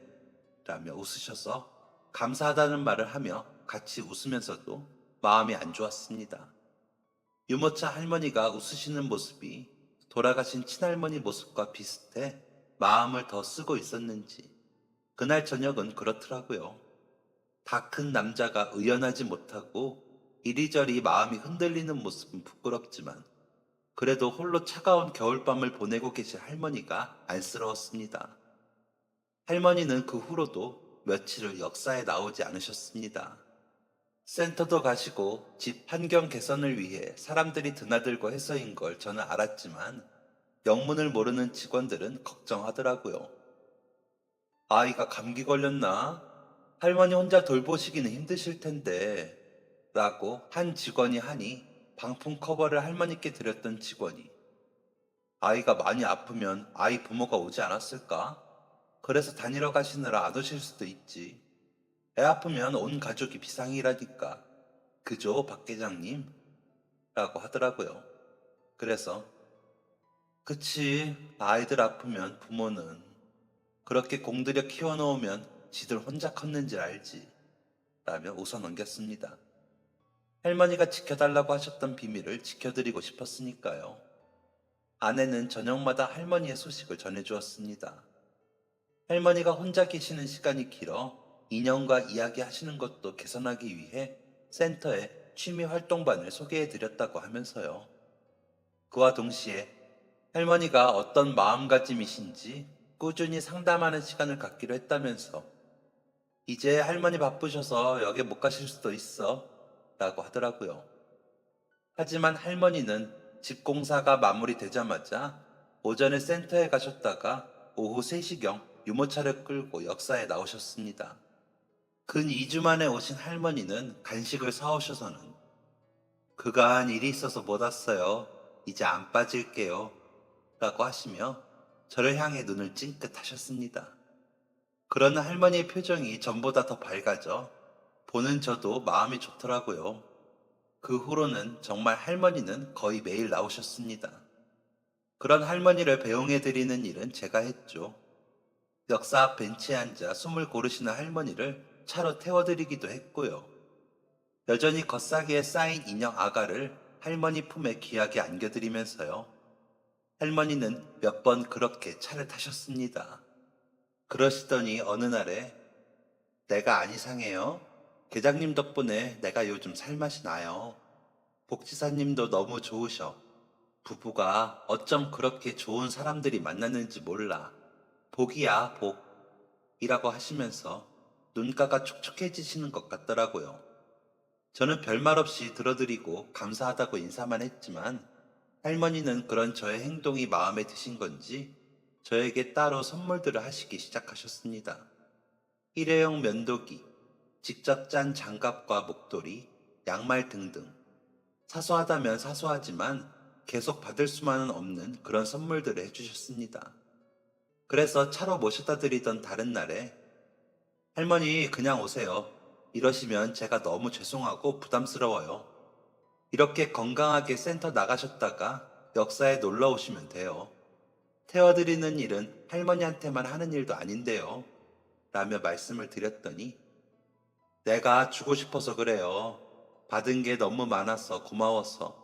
라며 웃으셔서 감사하다는 말을 하며 같이 웃으면서도 마음이 안 좋았습니다. 유모차 할머니가 웃으시는 모습이 돌아가신 친할머니 모습과 비슷해 마음을 더 쓰고 있었는지 그날 저녁은 그렇더라고요. 다 큰 남자가 의연하지 못하고 이리저리 마음이 흔들리는 모습은 부끄럽지만 그래도 홀로 차가운 겨울밤을 보내고 계신 할머니가 안쓰러웠습니다. 할머니는 그 후로도 며칠을 역사에 나오지 않으셨습니다. 센터도 가시고 집 환경 개선을 위해 사람들이 드나들고 해서인 걸 저는 알았지만 영문을 모르는 직원들은 걱정하더라고요. 아이가 감기 걸렸나? 할머니 혼자 돌보시기는 힘드실 텐데. 라고 한 직원이 하니 방풍 커버를 할머니께 드렸던 직원이 아이가 많이 아프면 아이 부모가 오지 않았을까? 그래서 다니러 가시느라 안 오실 수도 있지. 애 아프면 온 가족이 비상이라니까. 그죠, 박 계장님? 라고 하더라고요. 그래서, 그치, 아이들 아프면 부모는 그렇게 공들여 키워놓으면 지들 혼자 컸는지 알지. 라며 웃어 넘겼습니다. 할머니가 지켜달라고 하셨던 비밀을 지켜드리고 싶었으니까요. 아내는 저녁마다 할머니의 소식을 전해주었습니다. 할머니가 혼자 계시는 시간이 길어 인형과 이야기하시는 것도 개선하기 위해 센터에 취미 활동반을 소개해드렸다고 하면서요. 그와 동시에 할머니가 어떤 마음가짐이신지 꾸준히 상담하는 시간을 갖기로 했다면서 이제 할머니 바쁘셔서 여기 못 가실 수도 있어 라고 하더라고요. 하지만 할머니는 집 공사가 마무리되자마자 오전에 센터에 가셨다가 오후 3시경 유모차를 끌고 역사에 나오셨습니다. 근 2주 만에 오신 할머니는 간식을 사오셔서는 그간 일이 있어서 못 왔어요. 이제 안 빠질게요. 라고 하시며 저를 향해 눈을 찡긋 하셨습니다. 그러나 할머니의 표정이 전보다 더 밝아져 보는 저도 마음이 좋더라고요. 그 후로는 정말 할머니는 거의 매일 나오셨습니다. 그런 할머니를 배웅해드리는 일은 제가 했죠. 역사 앞 벤치에 앉아 숨을 고르시는 할머니를 차로 태워드리기도 했고요. 여전히 겉사기에 쌓인 인형 아가를 할머니 품에 귀하게 안겨드리면서요. 할머니는 몇 번 그렇게 차를 타셨습니다. 그러시더니 어느 날에 내가 안 이상해요. 계장님 덕분에 내가 요즘 살맛이 나요. 복지사님도 너무 좋으셔. 부부가 어쩜 그렇게 좋은 사람들이 만났는지 몰라. 복이야, 복. 이라고 하시면서 눈가가 촉촉해지시는 것 같더라고요. 저는 별말 없이 들어드리고 감사하다고 인사만 했지만 할머니는 그런 저의 행동이 마음에 드신 건지 저에게 따로 선물들을 하시기 시작하셨습니다. 일회용 면도기, 직접 짠 장갑과 목도리, 양말 등등. 사소하다면 사소하지만 계속 받을 수만은 없는 그런 선물들을 해주셨습니다. 그래서 차로 모셔다 드리던 다른 날에 할머니 그냥 오세요. 이러시면 제가 너무 죄송하고 부담스러워요. 이렇게 건강하게 센터 나가셨다가 역사에 놀러 오시면 돼요. 태워드리는 일은 할머니한테만 하는 일도 아닌데요. 라며 말씀을 드렸더니 내가 주고 싶어서 그래요. 받은 게 너무 많아서 고마워서.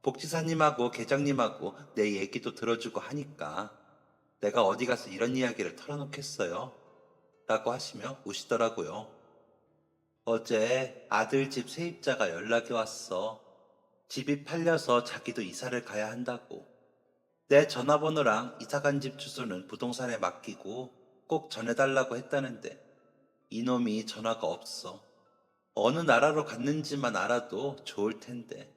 복지사님하고 계장님하고 내 얘기도 들어주고 하니까 내가 어디 가서 이런 이야기를 털어놓겠어요. 라고 하시며 우시더라고요. 어제 아들 집 세입자가 연락이 왔어. 집이 팔려서 자기도 이사를 가야 한다고. 내 전화번호랑 이사간 집 주소는 부동산에 맡기고 꼭 전해달라고 했다는데 이놈이 전화가 없어. 어느 나라로 갔는지만 알아도 좋을 텐데.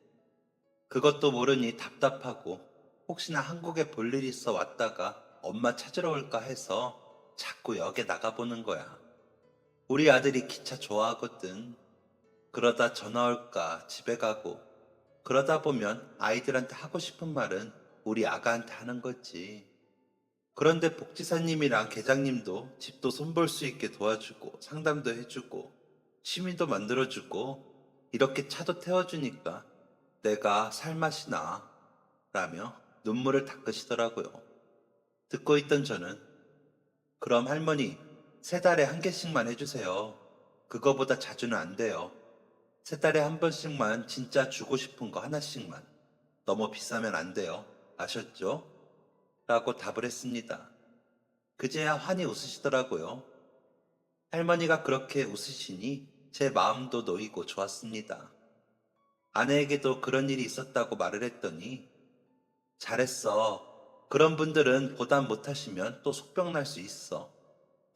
그것도 모르니 답답하고 혹시나 한국에 볼 일 있어 왔다가 엄마 찾으러 올까 해서 자꾸 역에 나가보는 거야. 우리 아들이 기차 좋아하거든. 그러다 전화 올까 집에 가고 그러다 보면 아이들한테 하고 싶은 말은 우리 아가한테 하는 거지. 그런데 복지사님이랑 계장님도 집도 손볼 수 있게 도와주고 상담도 해주고 취미도 만들어주고 이렇게 차도 태워주니까 내가 살맛이 나 라며 눈물을 닦으시더라고요. 듣고 있던 저는 그럼 할머니 3달에 한 개씩만 해주세요. 그거보다 자주는 안 돼요. 3달에 한 번씩만 진짜 주고 싶은 거 하나씩만. 너무 비싸면 안 돼요. 아셨죠? 라고 답을 했습니다. 그제야 환히 웃으시더라고요. 할머니가 그렇게 웃으시니 제 마음도 놓이고 좋았습니다. 아내에게도 그런 일이 있었다고 말을 했더니 잘했어. 그런 분들은 보답 못하시면 또 속병 날 수 있어.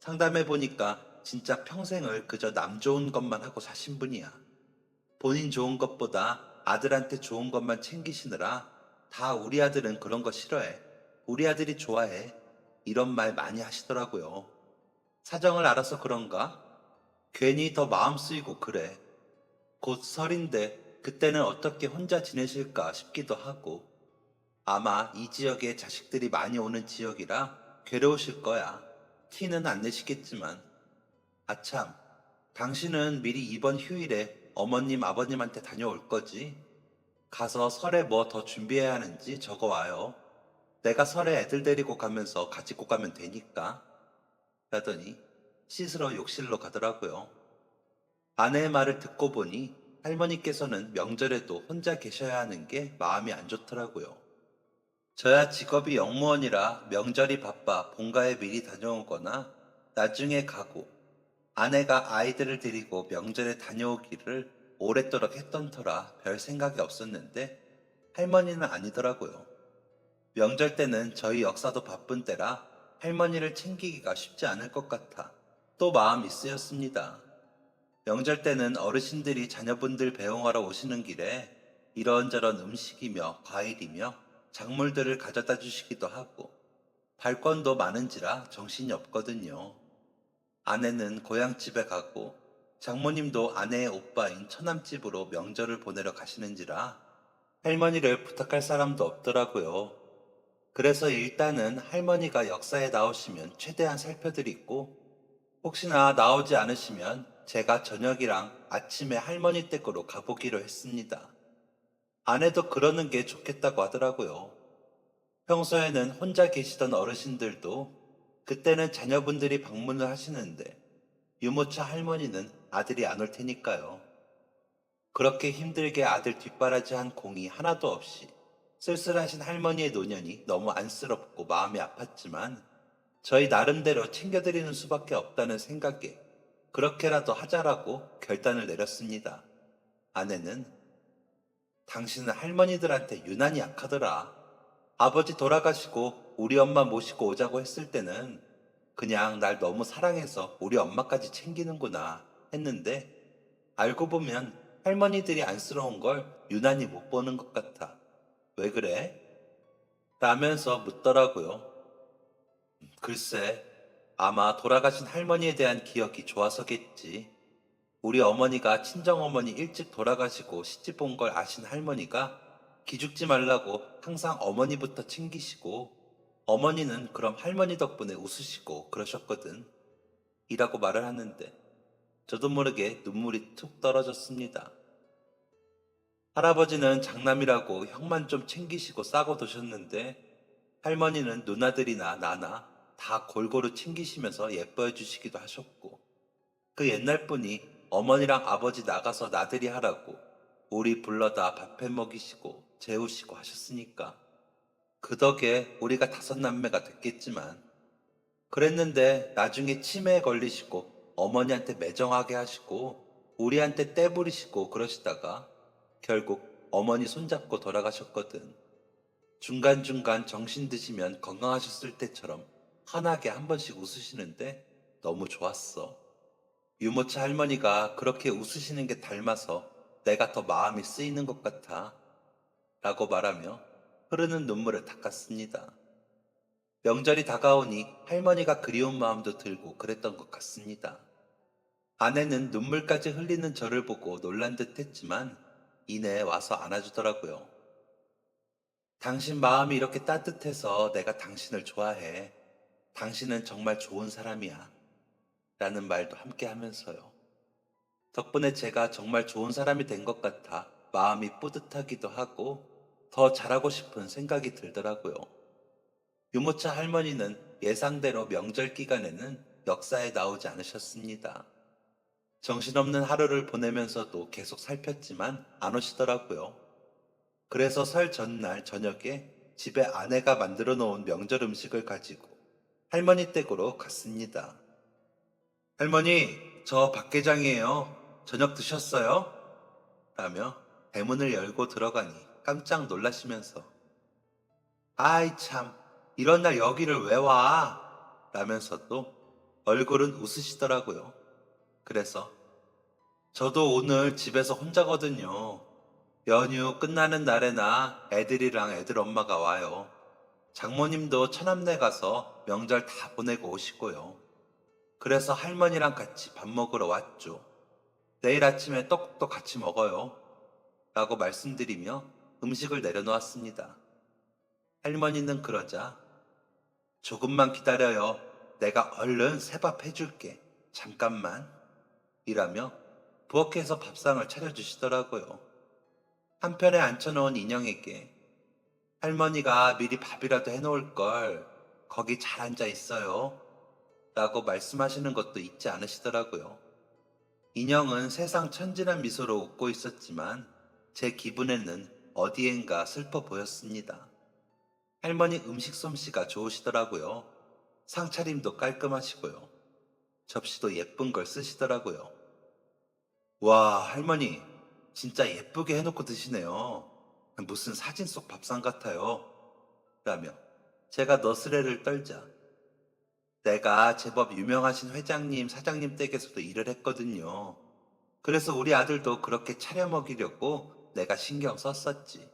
상담해보니까 진짜 평생을 그저 남 좋은 것만 하고 사신 분이야. 본인 좋은 것보다 아들한테 좋은 것만 챙기시느라 다 우리 아들은 그런 거 싫어해. 우리 아들이 좋아해. 이런 말 많이 하시더라고요. 사정을 알아서 그런가? 괜히 더 마음 쓰이고 그래. 곧 설인데 그때는 어떻게 혼자 지내실까 싶기도 하고. 아마 이 지역에 자식들이 많이 오는 지역이라 괴로우실 거야. 티는 안 내시겠지만. 아참, 당신은 미리 이번 휴일에 어머님, 아버님한테 다녀올 거지? 가서 설에 뭐 더 준비해야 하는지 적어와요. 내가 설에 애들 데리고 가면서 가지고 가면 되니까. 라더니 씻으러 욕실로 가더라고요. 아내의 말을 듣고 보니 할머니께서는 명절에도 혼자 계셔야 하는 게 마음이 안 좋더라고요. 저야 직업이 영무원이라 명절이 바빠 본가에 미리 다녀오거나 나중에 가고 아내가 아이들을 데리고 명절에 다녀오기를 오랫도록 했던 터라 별 생각이 없었는데 할머니는 아니더라고요. 명절 때는 저희 역사도 바쁜 때라 할머니를 챙기기가 쉽지 않을 것 같아 또 마음이 쓰였습니다. 명절 때는 어르신들이 자녀분들 배웅하러 오시는 길에 이런저런 음식이며 과일이며 작물들을 가져다 주시기도 하고 발권도 많은지라 정신이 없거든요. 아내는 고향집에 가고 장모님도 아내의 오빠인 처남집으로 명절을 보내러 가시는지라 할머니를 부탁할 사람도 없더라고요. 그래서 일단은 할머니가 역사에 나오시면 최대한 살펴드리고 혹시나 나오지 않으시면 제가 저녁이랑 아침에 할머니 댁으로 가보기로 했습니다. 아내도 그러는 게 좋겠다고 하더라고요. 평소에는 혼자 계시던 어르신들도 그때는 자녀분들이 방문을 하시는데 유모차 할머니는 아들이 안 올 테니까요. 그렇게 힘들게 아들 뒷바라지한 공이 하나도 없이 쓸쓸하신 할머니의 노년이 너무 안쓰럽고 마음이 아팠지만 저희 나름대로 챙겨드리는 수밖에 없다는 생각에 그렇게라도 하자라고 결단을 내렸습니다. 아내는 당신은 할머니들한테 유난히 약하더라. 아버지 돌아가시고 우리 엄마 모시고 오자고 했을 때는 그냥 날 너무 사랑해서 우리 엄마까지 챙기는구나 했는데 알고 보면 할머니들이 안쓰러운 걸 유난히 못 보는 것 같아. 왜 그래? 라면서 묻더라고요. 글쎄, 아마 돌아가신 할머니에 대한 기억이 좋아서겠지. 우리 어머니가 친정어머니 일찍 돌아가시고 시집 온 걸 아신 할머니가 기죽지 말라고 항상 어머니부터 챙기시고 어머니는 그럼 할머니 덕분에 웃으시고 그러셨거든. 이라고 말을 하는데 저도 모르게 눈물이 툭 떨어졌습니다. 할아버지는 장남이라고 형만 좀 챙기시고 싸고 두셨는데 할머니는 누나들이나 나나 다 골고루 챙기시면서 예뻐해 주시기도 하셨고 그 옛날 분이 어머니랑 아버지 나가서 나들이 하라고 우리 불러다 밥해 먹이시고 재우시고 하셨으니까 그 덕에 우리가 다섯 남매가 됐겠지만 그랬는데 나중에 치매에 걸리시고 어머니한테 매정하게 하시고 우리한테 떼부리시고 그러시다가 결국 어머니 손잡고 돌아가셨거든. 중간중간 정신 드시면 건강하셨을 때처럼 환하게 한 번씩 웃으시는데 너무 좋았어. 유모차 할머니가 그렇게 웃으시는 게 닮아서 내가 더 마음이 쓰이는 것 같아. 라고 말하며 흐르는 눈물을 닦았습니다. 명절이 다가오니 할머니가 그리운 마음도 들고 그랬던 것 같습니다. 아내는 눈물까지 흘리는 저를 보고 놀란 듯 했지만 이내에 와서 안아주더라고요. 당신 마음이 이렇게 따뜻해서 내가 당신을 좋아해. 당신은 정말 좋은 사람이야. 라는 말도 함께 하면서요. 덕분에 제가 정말 좋은 사람이 된 것 같아 마음이 뿌듯하기도 하고 더 잘하고 싶은 생각이 들더라고요. 유모차 할머니는 예상대로 명절 기간에는 역사에 나오지 않으셨습니다. 정신없는 하루를 보내면서도 계속 살폈지만 안 오시더라고요. 그래서 설 전날 저녁에 집에 아내가 만들어 놓은 명절 음식을 가지고 할머니 댁으로 갔습니다. 할머니, 저 박계장이에요. 저녁 드셨어요? 라며 대문을 열고 들어가니 깜짝 놀라시면서 아이 참, 이런 날 여기를 왜 와? 라면서도 얼굴은 웃으시더라고요. 그래서 저도 오늘 집에서 혼자거든요. 연휴 끝나는 날에나 애들이랑 애들 엄마가 와요. 장모님도 처남네 가서 명절 다 보내고 오시고요. 그래서 할머니랑 같이 밥 먹으러 왔죠. 내일 아침에 떡국도 같이 먹어요. 라고 말씀드리며 음식을 내려놓았습니다. 할머니는 그러자 조금만 기다려요. 내가 얼른 새밥 해줄게. 잠깐만. 이라며 부엌에서 밥상을 차려주시더라고요. 한편에 앉혀놓은 인형에게 할머니가 미리 밥이라도 해놓을 걸 거기 잘 앉아 있어요. 라고 말씀하시는 것도 잊지 않으시더라고요. 인형은 세상 천진한 미소로 웃고 있었지만 제 기분에는 어디엔가 슬퍼 보였습니다. 할머니 음식 솜씨가 좋으시더라고요. 상차림도 깔끔하시고요. 접시도 예쁜 걸 쓰시더라고요. 와, 할머니, 진짜 예쁘게 해놓고 드시네요. 무슨 사진 속 밥상 같아요. 라며 제가 너스레를 떨자 내가 제법 유명하신 회장님, 사장님 댁에서도 일을 했거든요. 그래서 우리 아들도 그렇게 차려 먹이려고 내가 신경 썼었지.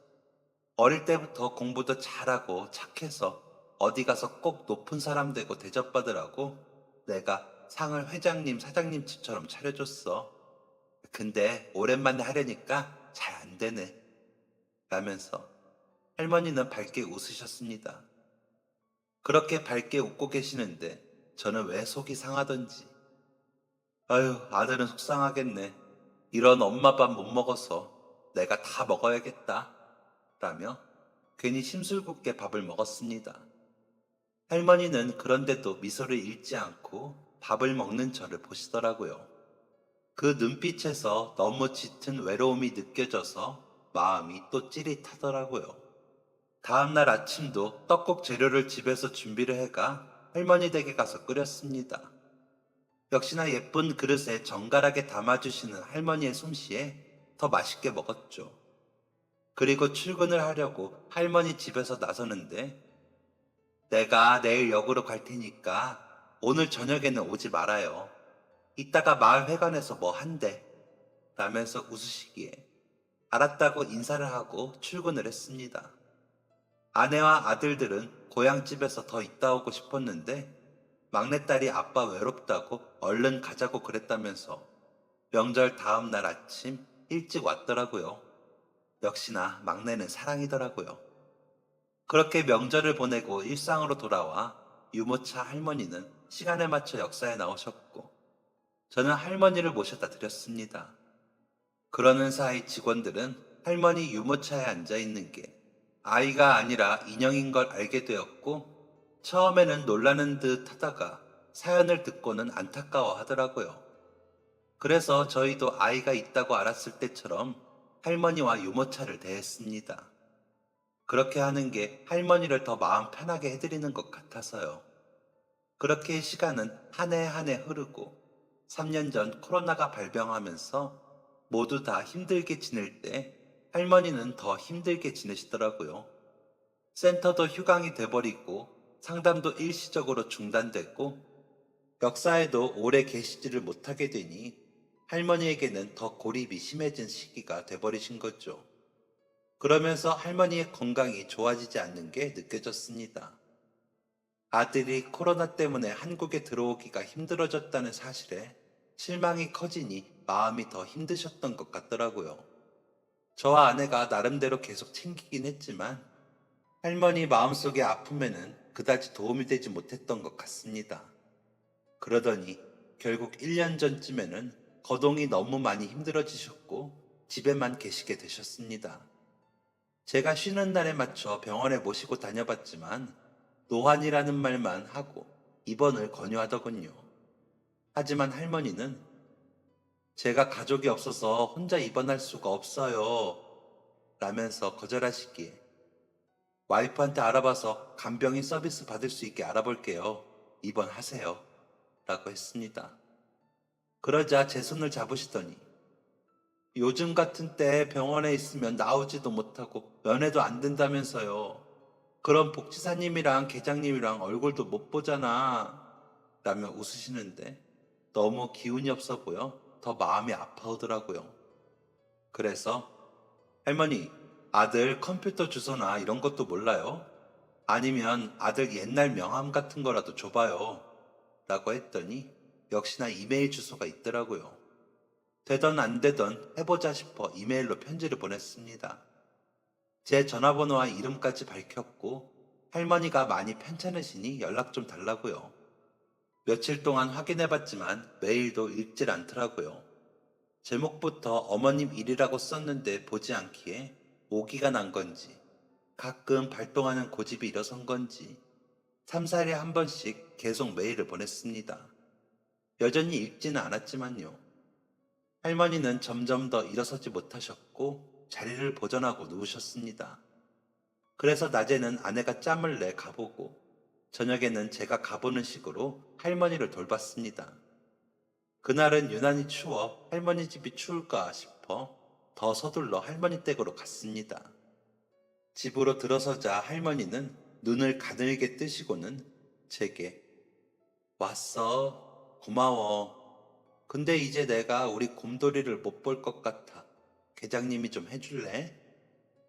어릴 때부터 공부도 잘하고 착해서 어디 가서 꼭 높은 사람 되고 대접받으라고 내가 상을 회장님, 사장님 집처럼 차려줬어. 근데 오랜만에 하려니까 잘 안 되네. 라면서 할머니는 밝게 웃으셨습니다. 그렇게 밝게 웃고 계시는데 저는 왜 속이 상하던지. 아유, 아들은 속상하겠네. 이런 엄마 밥 못 먹어서 내가 다 먹어야겠다. 라며 괜히 심술궂게 밥을 먹었습니다. 할머니는 그런데도 미소를 잃지 않고 밥을 먹는 저를 보시더라고요. 그 눈빛에서 너무 짙은 외로움이 느껴져서 마음이 또 찌릿하더라고요. 다음날 아침도 떡국 재료를 집에서 준비를 해가 할머니 댁에 가서 끓였습니다. 역시나 예쁜 그릇에 정갈하게 담아주시는 할머니의 솜씨에 더 맛있게 먹었죠. 그리고 출근을 하려고 할머니 집에서 나서는데 내가 내일 역으로 갈 테니까 오늘 저녁에는 오지 말아요. 이따가 마을 회관에서 뭐 한대. 라면서 웃으시기에 알았다고 인사를 하고 출근을 했습니다. 아내와 아들들은 고향집에서 더 있다 오고 싶었는데 막내딸이 아빠 외롭다고 얼른 가자고 그랬다면서 명절 다음 날 아침 일찍 왔더라고요. 역시나 막내는 사랑이더라고요. 그렇게 명절을 보내고 일상으로 돌아와 유모차 할머니는 시간에 맞춰 역사에 나오셨고 저는 할머니를 모셔다 드렸습니다. 그러는 사이 직원들은 할머니 유모차에 앉아 있는 게 아이가 아니라 인형인 걸 알게 되었고 처음에는 놀라는 듯 하다가 사연을 듣고는 안타까워 하더라고요. 그래서 저희도 아이가 있다고 알았을 때처럼 할머니와 유모차를 대했습니다. 그렇게 하는 게 할머니를 더 마음 편하게 해드리는 것 같아서요. 그렇게 시간은 한 해 한 해 흐르고 3년 전 코로나가 발병하면서 모두 다 힘들게 지낼 때 할머니는 더 힘들게 지내시더라고요. 센터도 휴강이 돼버리고 상담도 일시적으로 중단됐고 역사에도 오래 계시지를 못하게 되니 할머니에게는 더 고립이 심해진 시기가 돼버리신 거죠. 그러면서 할머니의 건강이 좋아지지 않는 게 느껴졌습니다. 아들이 코로나 때문에 한국에 들어오기가 힘들어졌다는 사실에 실망이 커지니 마음이 더 힘드셨던 것 같더라고요. 저와 아내가 나름대로 계속 챙기긴 했지만 할머니 마음속의 아픔에는 그다지 도움이 되지 못했던 것 같습니다. 그러더니 결국 1년 전쯤에는 거동이 너무 많이 힘들어지셨고 집에만 계시게 되셨습니다. 제가 쉬는 날에 맞춰 병원에 모시고 다녀봤지만 노환이라는 말만 하고 입원을 권유하더군요. 하지만 할머니는 제가 가족이 없어서 혼자 입원할 수가 없어요. 라면서 거절하시기에 와이프한테 알아봐서 간병인 서비스 받을 수 있게 알아볼게요. 입원하세요. 라고 했습니다. 그러자 제 손을 잡으시더니 요즘 같은 때 병원에 있으면 나오지도 못하고 면회도 안 된다면서요. 그럼 복지사님이랑 계장님이랑 얼굴도 못 보잖아. 라며 웃으시는데 너무 기운이 없어 보여 더 마음이 아파오더라고요. 그래서 할머니, 아들 컴퓨터 주소나 이런 것도 몰라요? 아니면 아들 옛날 명함 같은 거라도 줘봐요. 라고 했더니 역시나 이메일 주소가 있더라고요. 되던 안 되던 해보자 싶어 이메일로 편지를 보냈습니다. 제 전화번호와 이름까지 밝혔고 할머니가 많이 편찮으시니 연락 좀 달라고요. 며칠 동안 확인해봤지만 메일도 읽질 않더라고요. 제목부터 어머님 일이라고 썼는데 보지 않기에 오기가 난 건지 가끔 발동하는 고집이 일어선 건지 3, 4일에 한 번씩 계속 메일을 보냈습니다. 여전히 읽지는 않았지만요. 할머니는 점점 더 일어서지 못하셨고 자리를 보전하고 누우셨습니다. 그래서 낮에는 아내가 짬을 내 가보고 저녁에는 제가 가보는 식으로 할머니를 돌봤습니다. 그날은 유난히 추워 할머니 집이 추울까 싶어 더 서둘러 할머니 댁으로 갔습니다. 집으로 들어서자 할머니는 눈을 가늘게 뜨시고는 제게 왔어. 고마워. 근데 이제 내가 우리 곰돌이를 못 볼 것 같아. 계장님이 좀 해줄래?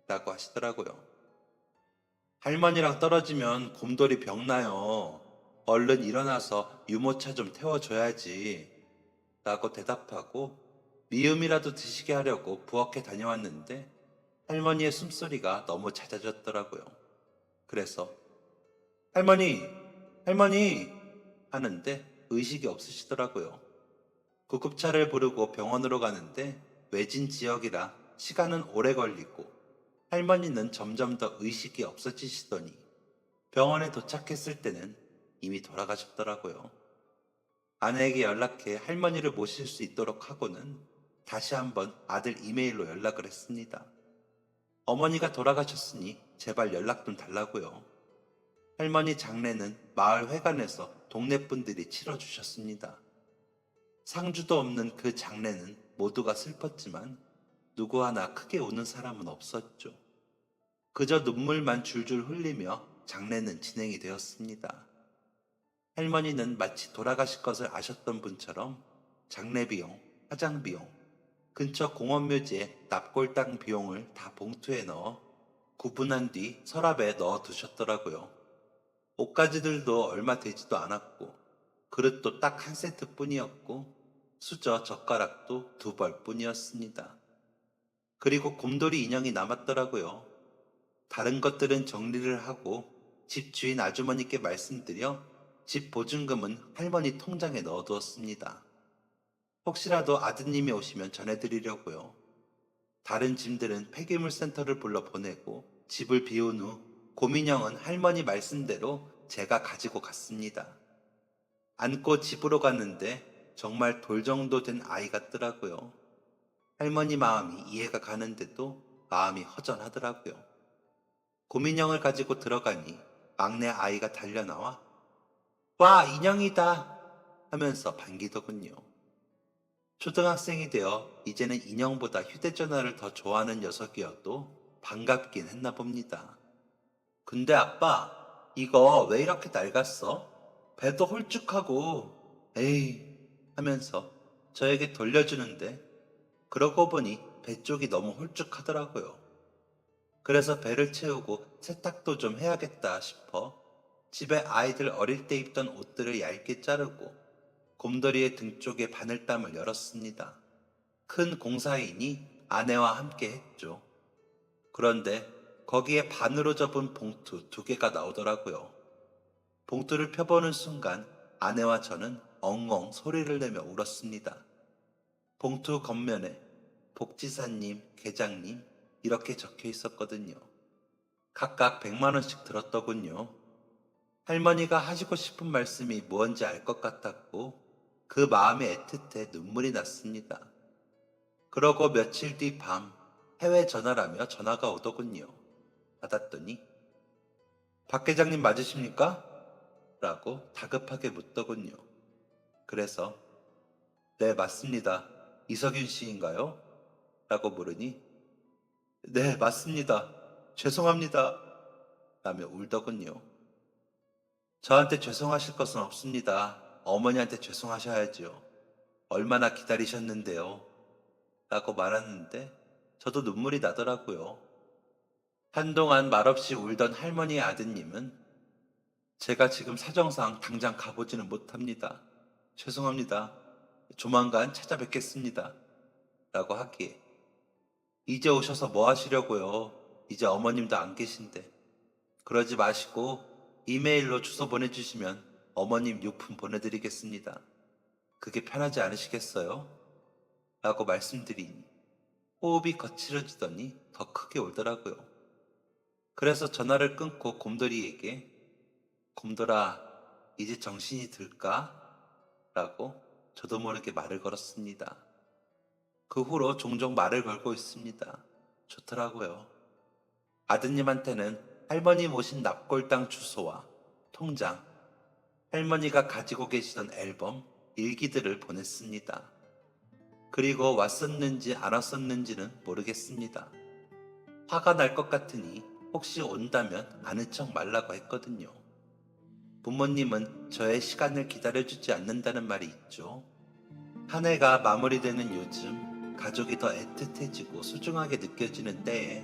라고 하시더라고요. 할머니랑 떨어지면 곰돌이 병나요. 얼른 일어나서 유모차 좀 태워줘야지. 라고 대답하고 미음이라도 드시게 하려고 부엌에 다녀왔는데 할머니의 숨소리가 너무 잦아졌더라고요. 그래서 할머니, 할머니 하는데 의식이 없으시더라고요. 구급차를 부르고 병원으로 가는데 외진 지역이라 시간은 오래 걸리고 할머니는 점점 더 의식이 없어지시더니 병원에 도착했을 때는 이미 돌아가셨더라고요. 아내에게 연락해 할머니를 모실 수 있도록 하고는 다시 한번 아들 이메일로 연락을 했습니다. 어머니가 돌아가셨으니 제발 연락 좀 달라고요. 할머니 장례는 마을 회관에서 동네 분들이 치러주셨습니다. 상주도 없는 그 장례는 모두가 슬펐지만 누구 하나 크게 우는 사람은 없었죠. 그저 눈물만 줄줄 흘리며 장례는 진행이 되었습니다. 할머니는 마치 돌아가실 것을 아셨던 분처럼 장례 비용, 화장 비용, 근처 공원묘지에 납골당 비용을 다 봉투에 넣어 구분한 뒤 서랍에 넣어 두셨더라고요. 옷가지들도 얼마 되지도 않았고 그릇도 딱 한 세트 뿐이었고 수저, 젓가락도 2벌 뿐이었습니다. 그리고 곰돌이 인형이 남았더라고요. 다른 것들은 정리를 하고 집 주인 아주머니께 말씀드려 집 보증금은 할머니 통장에 넣어두었습니다. 혹시라도 아드님이 오시면 전해드리려고요. 다른 짐들은 폐기물 센터를 불러 보내고 집을 비운 후 곰인형은 할머니 말씀대로 제가 가지고 갔습니다. 안고 집으로 갔는데 정말 돌 정도 된 아이 같더라고요. 할머니 마음이 이해가 가는데도 마음이 허전하더라고요. 곰인형을 가지고 들어가니 막내 아이가 달려나와 와, 인형이다 하면서 반기더군요. 초등학생이 되어 이제는 인형보다 휴대전화를 더 좋아하는 녀석이어도 반갑긴 했나 봅니다. 근데 아빠, 이거 왜 이렇게 낡았어? 배도 홀쭉하고, 에이 하면서 저에게 돌려주는데 그러고 보니 배 쪽이 너무 홀쭉하더라고요. 그래서 배를 채우고 세탁도 좀 해야겠다 싶어 집에 아이들 어릴 때 입던 옷들을 얇게 자르고 곰돌이의 등 쪽에 바늘담을 열었습니다. 큰 공사이니 아내와 함께 했죠. 그런데 거기에 반으로 접은 봉투 2개가 나오더라고요. 봉투를 펴보는 순간 아내와 저는 엉엉 소리를 내며 울었습니다. 봉투 겉면에 복지사님, 계장님 이렇게 적혀 있었거든요. 각각 100만 원씩 들었더군요. 할머니가 하시고 싶은 말씀이 무언지 알 것 같았고 그 마음에 애틋해 눈물이 났습니다. 그러고 며칠 뒤 밤 해외 전화라며 전화가 오더군요. 받았더니 박 회장님 맞으십니까? 라고 다급하게 묻더군요. 그래서 네 맞습니다. 이석윤 씨인가요? 라고 물으니 네 맞습니다. 죄송합니다. 라며 울더군요. 저한테 죄송하실 것은 없습니다. 어머니한테 죄송하셔야지요. 얼마나 기다리셨는데요? 라고 말하는데 저도 눈물이 나더라고요. 한동안 말없이 울던 할머니의 아드님은 제가 지금 사정상 당장 가보지는 못합니다. 죄송합니다. 조만간 찾아뵙겠습니다. 라고 하기에 이제 오셔서 뭐 하시려고요? 이제 어머님도 안 계신데. 그러지 마시고 이메일로 주소 보내주시면 어머님 유품 보내드리겠습니다. 그게 편하지 않으시겠어요? 라고 말씀드리니 호흡이 거칠어지더니 더 크게 울더라고요. 그래서 전화를 끊고 곰돌이에게 곰돌아, 이제 정신이 들까? 라고 저도 모르게 말을 걸었습니다. 그 후로 종종 말을 걸고 있습니다. 좋더라고요. 아드님한테는 할머니 모신 납골당 주소와 통장, 할머니가 가지고 계시던 앨범, 일기들을 보냈습니다. 그리고 왔었는지 안 왔었는지는 모르겠습니다. 화가 날 것 같으니 혹시 온다면 아는 척 말라고 했거든요. 부모님은 저의 시간을 기다려주지 않는다는 말이 있죠. 한 해가 마무리되는 요즘 가족이 더 애틋해지고 소중하게 느껴지는 때에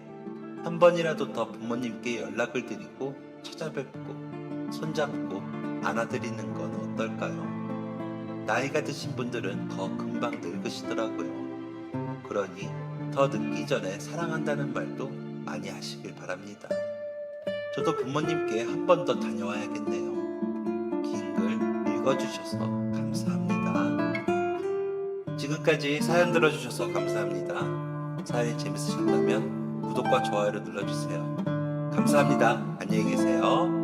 한 번이라도 더 부모님께 연락을 드리고 찾아뵙고 손잡고 안아드리는 건 어떨까요? 나이가 드신 분들은 더 금방 늙으시더라고요. 그러니 더 늦기 전에 사랑한다는 말도 많이 하시길 바랍니다. 저도 부모님께 한 번 더 다녀와야겠네요. 긴 글 읽어주셔서 감사합니다. 지금까지 사연 들어주셔서 감사합니다. 사연이 재밌으셨다면 구독과 좋아요를 눌러주세요. 감사합니다. 안녕히 계세요.